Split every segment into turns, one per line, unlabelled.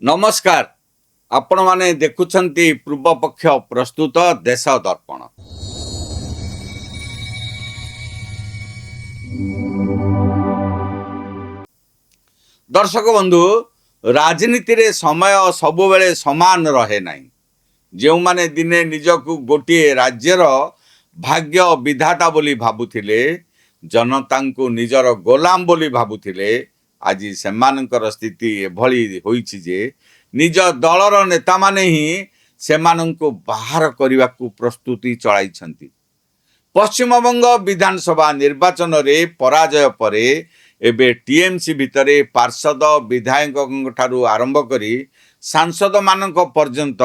नमस्कार। आपण माने देखुछंती पूर्व पक्ष प्रस्तुत देश दर्पण। दर्शक बंधु, राजनीति रे समय सबु बेले समान रहे नाही। जो माने दिने निजकु गोटे राज्यर भाग्य विधाता बोली भाबुथिले, जनता को निजर गोलाम बोली भाबुथिले, आज सेमानकर स्थिति एभली होईछि जे निज दलर नेता माने ही सेमानंको बाहर करने को प्रस्तुति चलाइछंती। पश्चिमबंग विधानसभा निर्वाचन रे पराजय परे एबे टीएमसी भितरे पार्षद विधायक ठारू आरंभ करी सांसद मानक पर्यंत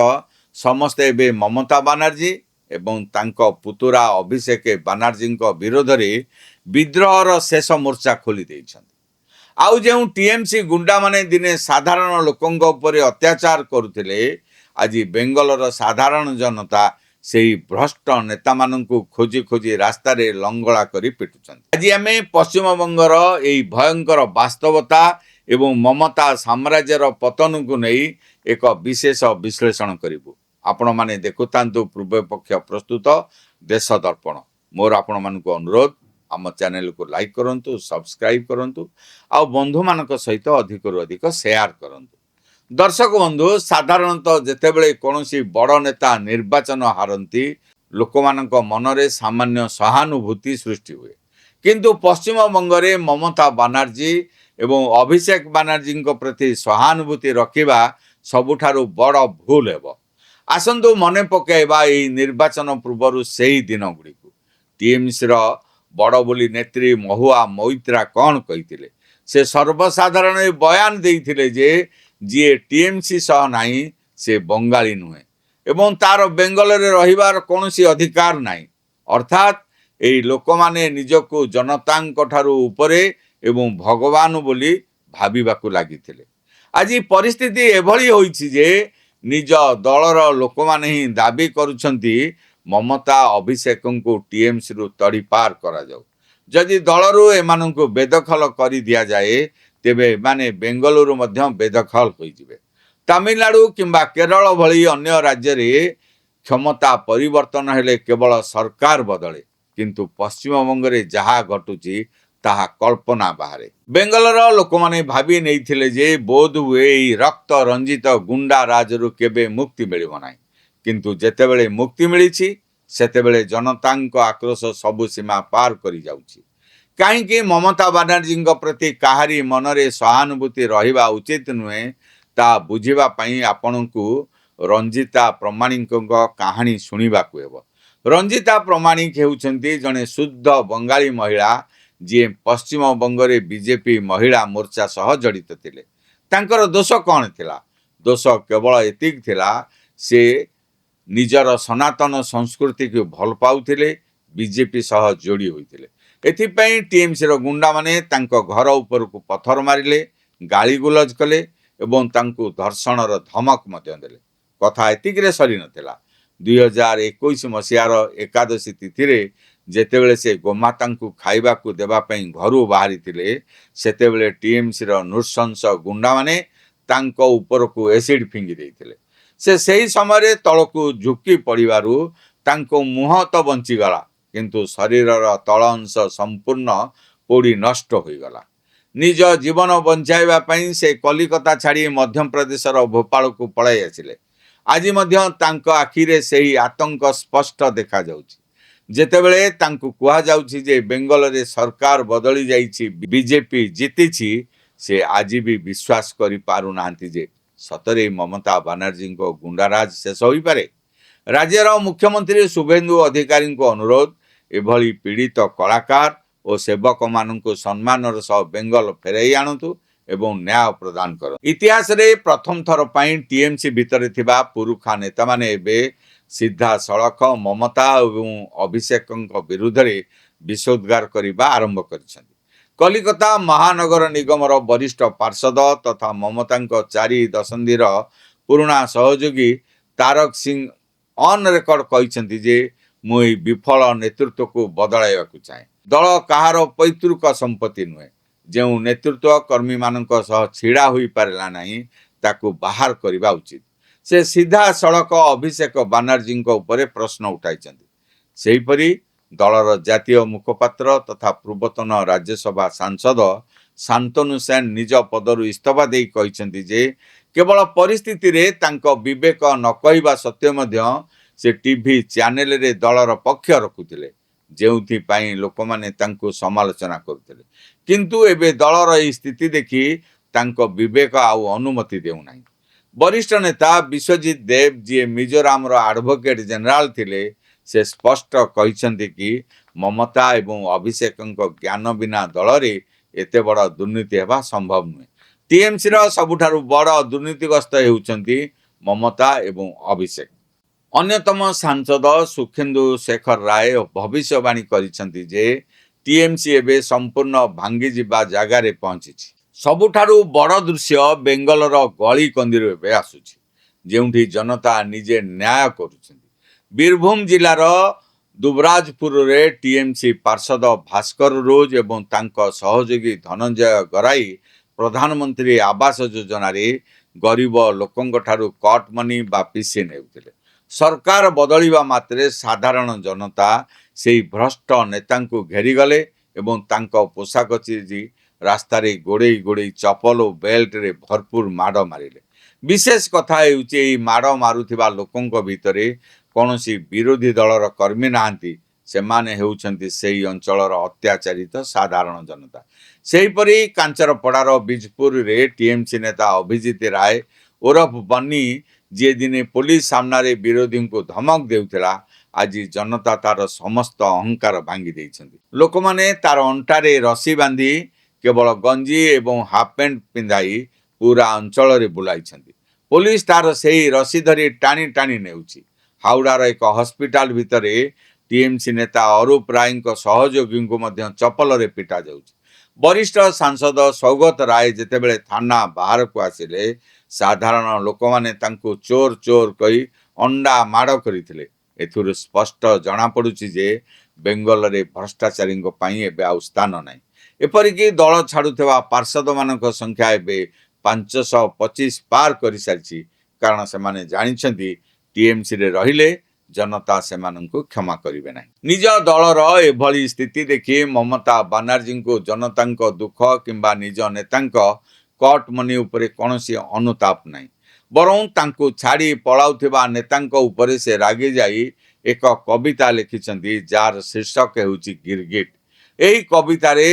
समस्ते एबे ममता बनर्जी एवं तांको पुतुरा अभिषेक बनर्जी विरोध में विद्रोहर शेष मोर्चा खोली देइछंती। आउ जो टीएमसी गुंडा माने दिने साधारण लोकंग उपरे अत्याचार करुथिले, आज बेंगलर साधारण जनता से भ्रष्ट नेता मानंकु खोजी खोजी रास्ता रे लंगड़ा करी पिटुछंती। आज आमे पश्चिम बंगर एई भयंकर वास्तवता एवं ममता साम्राज्यर पतन को नहीं एक विशेष विश्लेषण करिबु। आपण माने देखुतांतु पूर्व पक्ष प्रस्तुत देश दर्पण। मोर आपण मानकु अनुरोध, आम चैनल को लाइक करंतु, सब्सक्राइब करंतु, आ बंधु मानक सहित अधिक रु अधिक शेयर करंतु। दर्शक बंधु, साधारणतः जेतेबेले कोनोसी बड़ नेता निर्वाचन हारंती, लोक मानक मनरे सामान्य सहानुभूति सृष्टि हुए। किंतु पश्चिम बंगरे ममता बनर्जी एवं अभिषेक बनर्जी प्रति सहानुभूति रखिबा सबुठारु बड़ भूल हेबो। आसंतु मने पकेबा एई निर्वाचन पूर्व सेही दिन गुड़िकु टीएमसी रो बड़ बोली नेत्री महुआ मोइत्रा कौन कही से सर्वसाधारण बयान देइथिले जे जी टीएमसी सह नाही से बंगाली नुहे एवं तार बेंगल रे रहिबार कोनोसी अधिकार नाही। अर्थात एई लोक माने निजको जनतांक ठारू उपरे एवं भगवान बोली भाबिबाकू लागिथिले। आज परिस्थिति एभली होईछि जे निज दलर लोक माने ही दाबी करुछंती ममता अभिषेक को टीएमसी रु तड़ी पार करा जाऊ। जदि दलरू एमानंकु बेदखल करि दिया जाए तेबे माने बेंगलुरु मध्य बेदखल होइजिबे। तमिलनाडु किंबा केरल भली अन्य राज्य रे क्षमता परिवर्तन हेले केवल सरकार बदले, किंतु पश्चिम बंगरे जहा घटुची ताहा कल्पना बाहरे। बेंगलर लोक माने भाबी नैथिले जे बोध हुए रक्त रंजित गुंडा राजरू केबे मुक्ति मिलिब नाही, किंतु जेतेबेले मुक्ति मिलिछि सेतेबेले जनतांक आक्रोश सबु सीमा पार करी जाउछि। काहेकि ममता बनर्जी प्रति काहारी मनरे सहानुभूति रहिबा उचित नुहे ता बुझिबा पई आपनकु रंजिता प्रमाणिक कहानी शुणिबाकु हेबो। रंजिता प्रमाणिक हेउछंती जने शुद्ध बंगाली महिला जी पश्चिम बंगरे बीजेपी महिला मोर्चा सह जड़ित थिले। तांकर दोष कौन थिला? दोष केवल एतिक थिला, से निजर सनातन संस्कृति को भल पाउथिले, बीजेपी सह जोड़ी होइथिले। एथिपई टीएमसी रो गुंडा माने तांको घर ऊपर को पत्थर मारिले, गाली गुलज कले एवं तांको धर्षण रो धमक मध्य देले। कथा एतिक रे सरी नथिला। 2021 मसियार एकादशी तिथि रे जेतेबेले से गोमाता को खाइबा को देबा पई घरु बाहरी थिले, सेतेबेले टीएमसी रो नृशंस गुंडा माने तांको ऊपर को एसिड फिंगी देइथिले। से सही समय तलकू झुकी पड़ू तांको मुह तो बंचीगला, किंतु शरीरर तल अंश संपूर्ण पोड़ी नष्ट हो गला। निज जीवन बंचाइबा पई से कलिकता छाड़ी मध्य प्रदेशर भोपाल को पलाई आसिले। आज मध्य तांको आखिरे सेही आतंक स्पष्ट देखा जाउछि। जेतेबेले तांको कुहा जाउछि जे बेंगल रे सरकार बदली जाइछि, बीजेपी जीतिछि, से आज भी विश्वास करि पारु नांती जे सतरे ममता बनर्जी को गुंडाराज शेष हो पारे। राज्यर मुख्यमंत्री शुभेन्दु अधिकारी को अनुरोध, एभली पीड़ित कलाकार और सेवक मानक सम्मानर सह बेंगल फेराई आणतु एवं न्याय प्रदान कर। इतिहास रे प्रथम थर पई टीएमसी भितर थिबा पुरुखा नेता माने एबे सीधा सड़क ममता एवं अभिषेक विरुद्ध रे विषोद्गार करबा आरंभ करिसथि। कलिकता महानगर निगमर वरिष्ठ पार्षद तथा ममता 4 दशंधीर पुराणा सहयोगी तारक सिंह ऑन रेकर्ड कहते जे मुई विफल नेतृत्व को बदलाइबा चाहे। दल कहार पैतृक संपत्ति नुहे। जो नेतृत्व कर्मी मानक सह छिड़ा हुई पारला नहीं, ତାକୁ ବାହାର କରିବା ଉଚିତ। ସେ ସିଧାସଳଖ ଅଭିଷେକ ବାନାର୍ଜୀଙ୍କ ଉପରେ ପ୍ରଶ୍ନ ଉଠାଇଛନ୍ତି। ସେହିପରି ଦଳର ଜାତୀୟ ମୁଖପାତ୍ର ତଥା ପୂର୍ବତନ ରାଜ୍ୟସଭା ସାଂସଦ ଶାନ୍ତନୁ ସେନ ନିଜ ପଦରୁ ଇସ୍ତଫା ଦେଇ କହିଛନ୍ତି ଯେ କେବଳ ପରିସ୍ଥିତିରେ ତାଙ୍କ ବିବେକ ନ କହିବା ସତ୍ତ୍ୱେ ମଧ୍ୟ ସେ ଟିଭି ଚ୍ୟାନେଲରେ ଦଳର ପକ୍ଷ ରଖୁଥିଲେ, ଯେଉଁଥିପାଇଁ ଲୋକମାନେ ତାଙ୍କୁ ସମାଲୋଚନା କରୁଥିଲେ। କିନ୍ତୁ ଏବେ ଦଳର ଏହି ସ୍ଥିତି ଦେଖି ତାଙ୍କ ବିବେକ ଆଉ ଅନୁମତି ଦେଉନାହିଁ। ବରିଷ୍ଠ ନେତା ବିଶ୍ୱଜିତ ଦେବ, ଯିଏ ମିଜୋରାମର ଆଡଭୋକେଟ୍ ଜେନେରାଲ ଥିଲେ, ସେ ସ୍ପଷ୍ଟ କହିଛନ୍ତି କି ମମତା ଏବଂ ଅଭିଷେକଙ୍କ ଜ୍ଞାନ ବିନା ଦଳରେ ଏତେ ବଡ଼ ଦୁର୍ନୀତି ହେବା ସମ୍ଭବ ନୁହେଁ। ଟିଏମସିର ସବୁଠାରୁ ବଡ଼ ଦୁର୍ନୀତିଗ୍ରସ୍ତ ହେଉଛନ୍ତି ମମତା ଏବଂ ଅଭିଷେକ। ଅନ୍ୟତମ ସାଂସଦ ସୁଖେନ୍ଦୁ ଶେଖର ରାୟ ଭବିଷ୍ୟବାଣୀ କରିଛନ୍ତି ଯେ ଟିଏମସି ଏବେ ସମ୍ପୂର୍ଣ୍ଣ ଭାଙ୍ଗିଯିବା ଜାଗାରେ ପହଞ୍ଚିଛି। ସବୁଠାରୁ ବଡ଼ ଦୃଶ୍ୟ ବେଙ୍ଗଲର ଗଳି କନ୍ଦିରୁ ଏବେ ଆସୁଛି, ଯେଉଁଠି ଜନତା ନିଜେ ନ୍ୟାୟ କରୁଛନ୍ତି। ବୀରଭୂମ ଜିଲ୍ଲାର ଦୁବରାଜପୁରରେ ଟିଏମସି ପାର୍ଷଦ ଭାସ୍କର ରୋଜ ଏବଂ ତାଙ୍କ ସହଯୋଗୀ ଧନଞ୍ଜୟ ଗରାଇ ପ୍ରଧାନମନ୍ତ୍ରୀ ଆବାସ ଯୋଜନାରେ ଗରିବ ଲୋକଙ୍କଠାରୁ କଟ୍ ମନି ବା ପିସି ନେଉଥିଲେ। ସରକାର ବଦଳିବା ମାତ୍ରେ ସାଧାରଣ ଜନତା ସେହି ଭ୍ରଷ୍ଟ ନେତାଙ୍କୁ ଘେରିଗଲେ ଏବଂ ତାଙ୍କ ପୋଷାକ ଚିରି ରାସ୍ତାରେ ଗୋଡ଼େଇ ଗୋଡ଼େଇ ଚପଲ ଓ ବେଲ୍ଟରେ ଭରପୁର ମାଡ଼ ମାରିଲେ। ବିଶେଷ କଥା ହେଉଛି ଏହି ମାଡ଼ ମାରୁଥିବା ଲୋକଙ୍କ ଭିତରେ କୌଣସି ବିରୋଧୀ ଦଳର କର୍ମୀ ନାହାନ୍ତି। ସେମାନେ ହେଉଛନ୍ତି ସେହି ଅଞ୍ଚଳର ଅତ୍ୟାଚାରିତ ସାଧାରଣ ଜନତା। ସେହିପରି କାଞ୍ଚରପଡ଼ାର ବିଜପୁରରେ ଟିଏମସି ନେତା ଅଭିଜିତ ରାୟ ଓରଫ ବନି, ଯିଏ ଦିନେ ପୋଲିସ ସାମ୍ନାରେ ବିରୋଧୀଙ୍କୁ ଧମକ ଦେଉଥିଲା, ଆଜି ଜନତା ତାର ସମସ୍ତ ଅହଙ୍କାର ଭାଙ୍ଗି ଦେଇଛନ୍ତି। ଲୋକମାନେ ତାର ଅଣ୍ଟାରେ ରସି ବାନ୍ଧି କେବଳ ଗଞ୍ଜି ଏବଂ ହାଫ୍ ପ୍ୟାଣ୍ଟ ପିନ୍ଧାଇ ପୁରା ଅଞ୍ଚଳରେ ବୁଲାଇଛନ୍ତି। ପୋଲିସ ତାର ସେହି ରସି ଧରି ଟାଣି ଟାଣି ନେଉଛି। ହାଉଡ଼ାର ଏକ ହସ୍ପିଟାଲ ଭିତରେ ଟିଏମସି ନେତା ଅରୁପ ରାୟଙ୍କ ସହଯୋଗୀଙ୍କୁ ମଧ୍ୟ ଚପଲରେ ପିଟା ଯାଉଛି। ବରିଷ୍ଠ ସାଂସଦ ସୌଗତ ରାୟ ଯେତେବେଳେ ଥାନା ବାହାରକୁ ଆସିଲେ, ସାଧାରଣ ଲୋକମାନେ ତାଙ୍କୁ ଚୋର ଚୋର କହି ଅଣ୍ଡା ମାଡ଼ କରିଥିଲେ। ଏଥିରୁ ସ୍ପଷ୍ଟ ଜଣାପଡ଼ୁଛି ଯେ ବେଙ୍ଗଲରେ ଭ୍ରଷ୍ଟାଚାରୀଙ୍କ ପାଇଁ ଏବେ ଆଉ ସ୍ଥାନ ନାହିଁ। ଏପରିକି ଦଳ ଛାଡ଼ୁଥିବା ପାର୍ଷଦମାନଙ୍କ ସଂଖ୍ୟା ଏବେ 525 ପାର କରିସାରିଛି, କାରଣ ସେମାନେ ଜାଣିଛନ୍ତି ଟିଏମସିରେ ରହିଲେ ଜନତା ସେମାନଙ୍କୁ କ୍ଷମା କରିବେ ନାହିଁ। ନିଜ ଦଳର ଏଭଳି ସ୍ଥିତି ଦେଖି ମମତା ବାନାର୍ଜୀଙ୍କୁ ଜନତାଙ୍କ ଦୁଃଖ କିମ୍ବା ନିଜ ନେତାଙ୍କ କଟ୍ ମନି ଉପରେ କୌଣସି ଅନୁତାପ ନାହିଁ। ବରଂ ତାଙ୍କୁ ଛାଡ଼ି ପଳାଉଥିବା ନେତାଙ୍କ ଉପରେ ସେ ରାଗି ଯାଇ ଏକ କବିତା ଲେଖିଛନ୍ତି, ଯାହାର ଶୀର୍ଷକ ହେଉଛି ଗିର୍ଗିଟ୍। ଏହି କବିତାରେ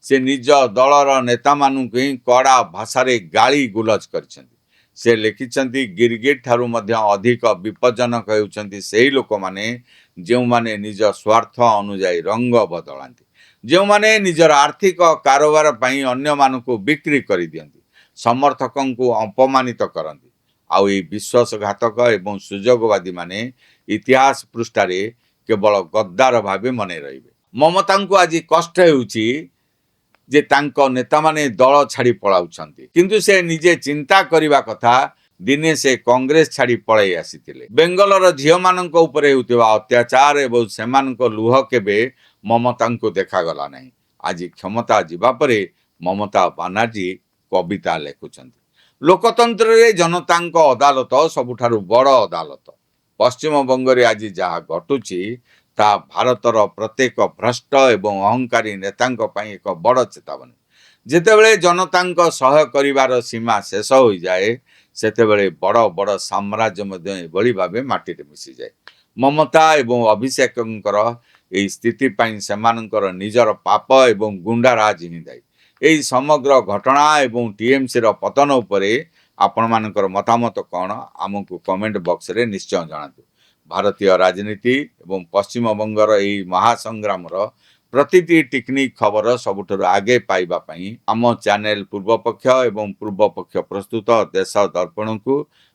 ସେ ନିଜ ଦଳର ନେତାମାନଙ୍କୁ ହିଁ କଡ଼ା ଭାଷାରେ ଗାଳି ଗୁଲଜ କରିଛନ୍ତି। ସେ ଲେଖିଛନ୍ତି, ଗିର୍ଗିଟ୍ ଠାରୁ ମଧ୍ୟ ଅଧିକ ବିପଜ୍ଜନକ ହେଉଛନ୍ତି ସେହି ଲୋକମାନେ ଯେଉଁମାନେ ନିଜ ସ୍ୱାର୍ଥ ଅନୁଯାୟୀ ରଙ୍ଗ ବଦଳାନ୍ତି, ଯେଉଁମାନେ ନିଜର ଆର୍ଥିକ କାରବାର ପାଇଁ ଅନ୍ୟମାନଙ୍କୁ ବିକ୍ରି କରିଦିଅନ୍ତି, ସମର୍ଥକଙ୍କୁ ଅପମାନିତ କରନ୍ତି। ଆଉ ଏହି ବିଶ୍ୱାସଘାତକ ଏବଂ ସୁଯୋଗବାଦୀମାନେ ଇତିହାସ ପୃଷ୍ଠାରେ କେବଳ ଗଦ୍ଦାର ଭାବେ ମନେ ରହିବେ। ମମତାଙ୍କୁ ଆଜି କଷ୍ଟ ହେଉଛି ଯେ ତାଙ୍କ ନେତାମାନେ ଦଳ ଛାଡ଼ି ପଳାଉଛନ୍ତି, କିନ୍ତୁ ସେ ନିଜେ ଚିନ୍ତା କରିବା କଥା, ଦିନେ ସେ କଂଗ୍ରେସ ଛାଡ଼ି ପଳାଇ ଆସିଥିଲେ। ବେଙ୍ଗଲର ଝିଅମାନଙ୍କ ଉପରେ ହେଉଥିବା ଅତ୍ୟାଚାର ଏବଂ ସେମାନଙ୍କ ଲୁହ କେବେ ମମତାଙ୍କୁ ଦେଖାଗଲା ନାହିଁ। ଆଜି କ୍ଷମତା ଯିବା ପରେ ମମତା ବାନାର୍ଜୀ କବିତା ଲେଖୁଛନ୍ତି। ଲୋକତନ୍ତ୍ରରେ ଜନତାଙ୍କ ଅଦାଲତ ସବୁଠାରୁ ବଡ଼ ଅଦାଲତ। ପଶ୍ଚିମବଙ୍ଗରେ ଆଜି ଯାହା ଘଟୁଛି ତାହା ଭାରତର ପ୍ରତ୍ୟେକ ଭ୍ରଷ୍ଟ ଏବଂ ଅହଙ୍କାରୀ ନେତାଙ୍କ ପାଇଁ ଏକ ବଡ଼ ଚେତାବନୀ। ଯେତେବେଳେ ଜନତାଙ୍କ ସହ୍ୟ କରିବାର ସୀମା ଶେଷ ହୋଇଯାଏ, ସେତେବେଳେ ବଡ଼ ବଡ଼ ସାମ୍ରାଜ୍ୟ ମଧ୍ୟ ଏଭଳି ଭାବେ ମାଟିରେ ମିଶିଯାଏ। ମମତା ଏବଂ ଅଭିଷେକଙ୍କର ଏହି ସ୍ଥିତି ପାଇଁ ସେମାନଙ୍କର ନିଜର ପାପ ଏବଂ ଗୁଣ୍ଡାରାଜ ହିଁ ଦାୟୀ। ଏହି ସମଗ୍ର ଘଟଣା ଏବଂ ଟିଏମସିର ପତନ ଉପରେ ଆପଣମାନଙ୍କର ମତାମତ କ'ଣ, ଆମକୁ କମେଣ୍ଟ ବକ୍ସରେ ନିଶ୍ଚୟ ଜଣାନ୍ତୁ। ଭାରତୀୟ ରାଜନୀତି ଏବଂ ପଶ୍ଚିମବଙ୍ଗର ଏହି ମହାସଂଗ୍ରାମର ପ୍ରତିଟି ଟିକନିକ ଖବର ସବୁଠାରୁ ଆଗେ ପାଇବା ପାଇଁ ଆମ ଚ୍ୟାନେଲ ପୂର୍ବପକ୍ଷ ଏବଂ ପୂର୍ବପକ୍ଷ ପ୍ରସ୍ତୁତ ଦେଶ ଦର୍ପଣକୁ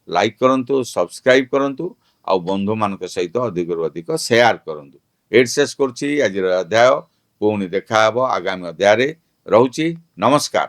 ଲାଇକ୍ କରନ୍ତୁ, ସବସ୍କ୍ରାଇବ୍ କରନ୍ତୁ ଆଉ ବନ୍ଧୁମାନଙ୍କ ସହିତ ଅଧିକରୁ ଅଧିକ ସେୟାର କରନ୍ତୁ। ଏଇଠି ଶେଷ କରୁଛି ଆଜିର ଅଧ୍ୟାୟ। ପୁଣି ଦେଖା ହେବ ଆଗାମୀ ଅଧ୍ୟାୟରେ। ରହୁଛି, ନମସ୍କାର।